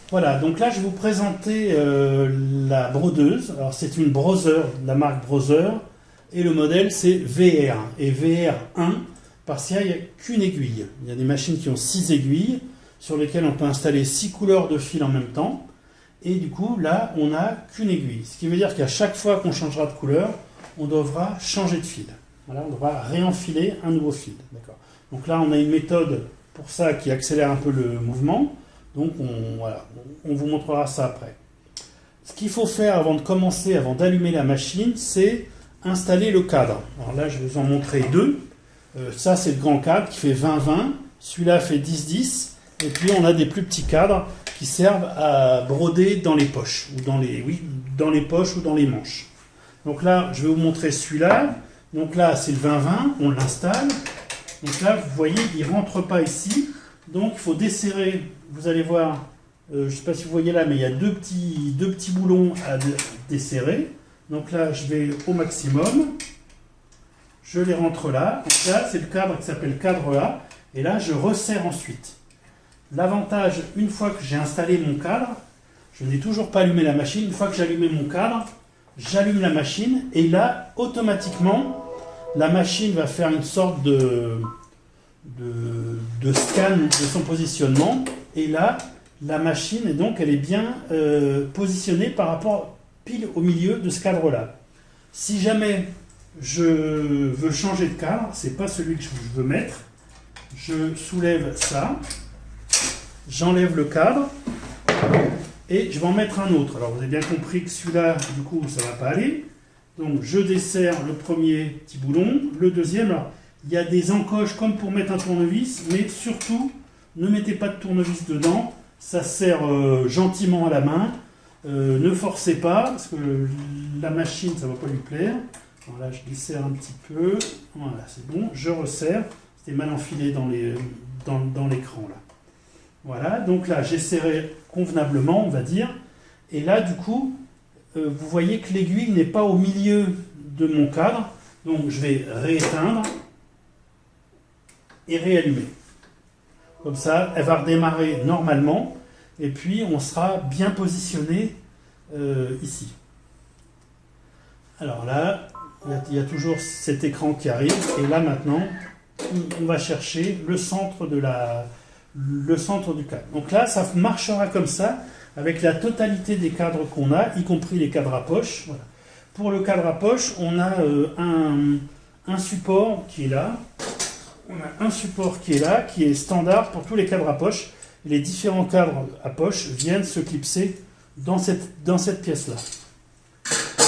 Voilà, donc là je vais vous présenter la brodeuse. Alors c'est une Brother, de la marque Brother, et le modèle c'est VR. Et VR1, parce qu'il n'y a qu'une aiguille. Il y a des machines qui ont 6 aiguilles, sur lesquelles on peut installer 6 couleurs de fil en même temps. Et du coup, là, on n'a qu'une aiguille. Ce qui veut dire qu'à chaque fois qu'on changera de couleur, on devra changer de fil. Voilà, on devra réenfiler un nouveau fil. D'accord. Donc là, on a une méthode pour ça qui accélère un peu le mouvement. Donc voilà, on vous montrera ça après. Ce qu'il faut faire avant de commencer, avant d'allumer la machine, c'est installer le cadre. Alors là, je vais vous en montrer deux. Ça, c'est le grand cadre qui fait 20-20. Celui-là fait 10-10. Et puis, on a des plus petits cadres qui servent à broder dans les poches, ou dans les poches ou dans les manches. Donc là, je vais vous montrer celui-là. Donc là, c'est le 20-20, on l'installe. Donc là, vous voyez, il ne rentre pas ici. Donc il faut desserrer, vous allez voir, je ne sais pas si vous voyez là, mais il y a deux petits boulons à desserrer. Donc là, je vais au maximum. Je les rentre là. Donc là, c'est le cadre qui s'appelle cadre A. Et là, je resserre ensuite. L'avantage, une fois que j'ai installé mon cadre, je n'ai toujours pas allumé la machine. Une fois que j'ai allumé mon cadre, j'allume la machine. Et là, automatiquement, la machine va faire une sorte de scan de son positionnement. Et là, la machine, et donc, elle est bien positionnée par rapport pile au milieu de ce cadre-là. Si jamais je veux changer de cadre, c'est pas celui que je veux mettre, je soulève ça, j'enlève le cadre et je vais en mettre un autre. Alors vous avez bien compris que celui-là, du coup, ça va pas aller. Donc je desserre le premier petit boulon, le deuxième. Alors, il y a des encoches comme pour mettre un tournevis, mais surtout, ne mettez pas de tournevis dedans. Ça sert gentiment à la main. Ne forcez pas, parce que la machine, ça ne va pas lui plaire. Alors là, je desserre un petit peu. Voilà, c'est bon. Je resserre. C'était mal enfilé dans l'écran, là. Voilà, donc là, j'ai serré convenablement, on va dire. Et là, du coup, vous voyez que l'aiguille n'est pas au milieu de mon cadre. Donc, je vais rééteindre et réallumer. Comme ça, elle va redémarrer normalement. Et puis, on sera bien positionné ici. Alors là, il y a toujours cet écran qui arrive. Et là, maintenant, on va chercher le centre du cadre. Donc là, ça marchera comme ça, avec la totalité des cadres qu'on a, y compris les cadres à poche. Voilà. Pour le cadre à poche, on a un support qui est là. On a un support qui est là, qui est standard pour tous les cadres à poche. Et les différents cadres à poche viennent se clipser dans cette pièce-là.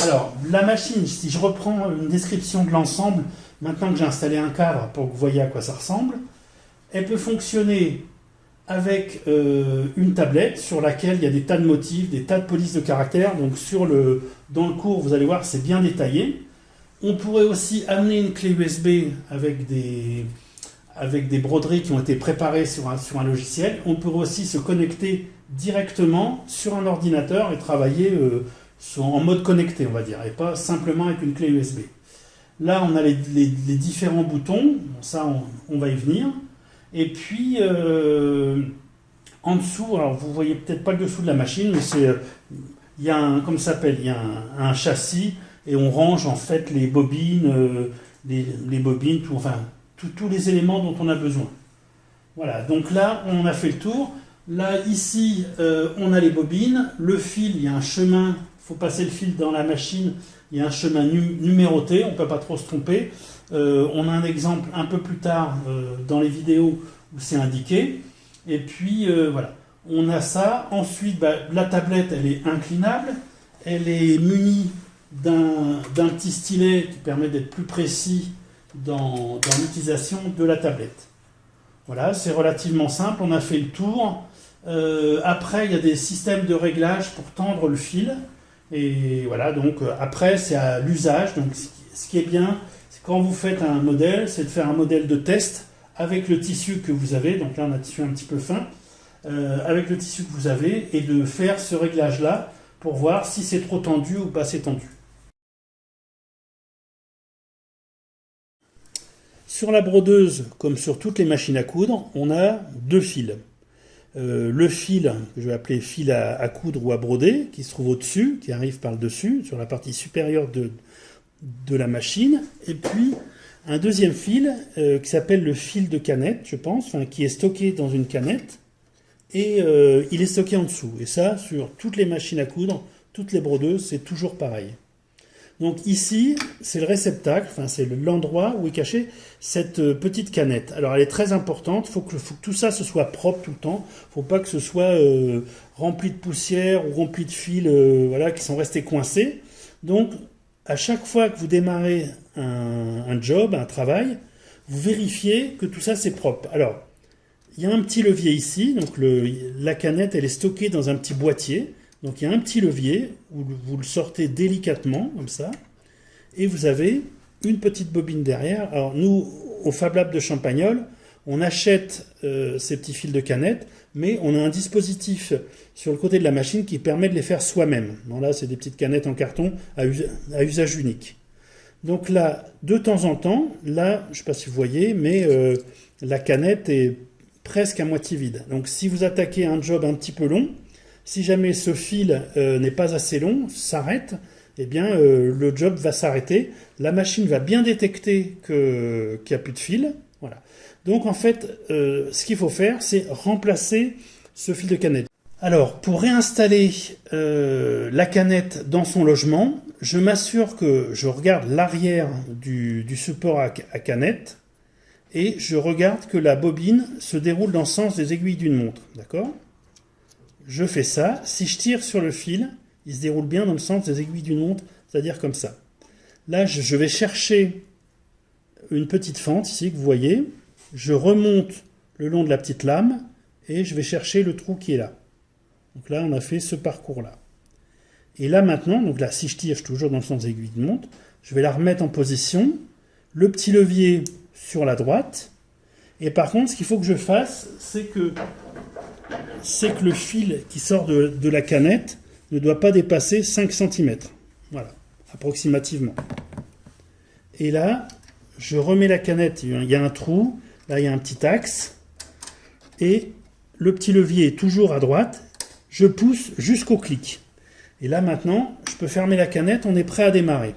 Alors, la machine, si je reprends une description de l'ensemble, maintenant que j'ai installé un cadre pour que vous voyez à quoi ça ressemble, elle peut fonctionner avec une tablette sur laquelle il y a des tas de motifs, des tas de polices de caractères. Donc dans le cours, vous allez voir, c'est bien détaillé. On pourrait aussi amener une clé USB avec des broderies qui ont été préparées sur un logiciel. On pourrait aussi se connecter directement sur un ordinateur et travailler en mode connecté, on va dire, et pas simplement avec une clé USB. Là, on a les différents boutons. Bon, ça, on va y venir. Et puis, en dessous, alors vous voyez peut-être pas le dessous de la machine, mais il y a un châssis, et on range en fait les bobines, les bobines, tous les éléments dont on a besoin. Voilà, donc là, on a fait le tour. Là, ici, on a les bobines. Le fil, il y a un chemin, il faut passer le fil dans la machine, il y a un chemin numéroté, on ne peut pas trop se tromper. On a un exemple un peu plus tard dans les vidéos où c'est indiqué. Et puis, voilà, on a ça. Ensuite, la tablette, elle est inclinable. Elle est munie d'un petit stylet qui permet d'être plus précis dans l'utilisation de la tablette. Voilà, c'est relativement simple, on a fait le tour. Après, il y a des systèmes de réglage pour tendre le fil. Et voilà, donc après, c'est à l'usage. Donc, ce qui est bien, c'est quand vous faites un modèle, c'est de faire un modèle de test avec le tissu que vous avez. Donc là, on a un tissu un petit peu fin. Avec le tissu que vous avez, et de faire ce réglage-là pour voir si c'est trop tendu ou pas assez tendu. Sur la brodeuse, comme sur toutes les machines à coudre, on a deux fils. le fil, que je vais appeler fil à coudre ou à broder, qui se trouve au-dessus, qui arrive par le dessus, sur la partie supérieure de la machine. Et puis, un deuxième fil qui s'appelle le fil de canette, je pense, enfin, qui est stocké dans une canette. Et il est stocké en dessous. Et ça, sur toutes les machines à coudre, toutes les brodeuses, c'est toujours pareil. Donc ici, c'est le réceptacle, enfin c'est l'endroit où est cachée cette petite canette. Alors elle est très importante, faut que tout ça se soit propre tout le temps. Faut pas que ce soit rempli de poussière ou rempli de fils voilà, qui sont restés coincés. Donc à chaque fois que vous démarrez un job, un travail, vous vérifiez que tout ça c'est propre. Alors, il y a un petit levier ici, donc la canette elle est stockée dans un petit boîtier. Donc il y a un petit levier où vous le sortez délicatement, comme ça, et vous avez une petite bobine derrière. Alors nous, au Fab Lab de Champagnole, on achète ces petits fils de canette, mais on a un dispositif sur le côté de la machine qui permet de les faire soi-même. Bon, là, c'est des petites canettes en carton à usage unique. Donc là, de temps en temps, là, je ne sais pas si vous voyez, mais la canette est presque à moitié vide. Donc si vous attaquez un job un petit peu long, si jamais ce fil n'est pas assez long, s'arrête, eh bien le job va s'arrêter. La machine va bien détecter qu'il n'y a plus de fil. Voilà. Donc en fait, ce qu'il faut faire, c'est remplacer ce fil de canette. Alors, pour réinstaller la canette dans son logement, je m'assure que je regarde l'arrière du support à canette et je regarde que la bobine se déroule dans le sens des aiguilles d'une montre. D'accord ? Je fais ça. Si je tire sur le fil, il se déroule bien dans le sens des aiguilles d'une montre, c'est-à-dire comme ça. Là, je vais chercher une petite fente ici que vous voyez. Je remonte le long de la petite lame et je vais chercher le trou qui est là. Donc là, on a fait ce parcours-là. Et là maintenant, donc là, si je tire, je suis toujours dans le sens des aiguilles d'une montre. Je vais la remettre en position. Le petit levier sur la droite. Et par contre, ce qu'il faut que je fasse, c'est que le fil qui sort de la canette ne doit pas dépasser 5 cm. Voilà, approximativement. Et là, je remets la canette, il y a un trou, là il y a un petit axe, et le petit levier est toujours à droite, je pousse jusqu'au clic. Et là maintenant, je peux fermer la canette, on est prêt à démarrer.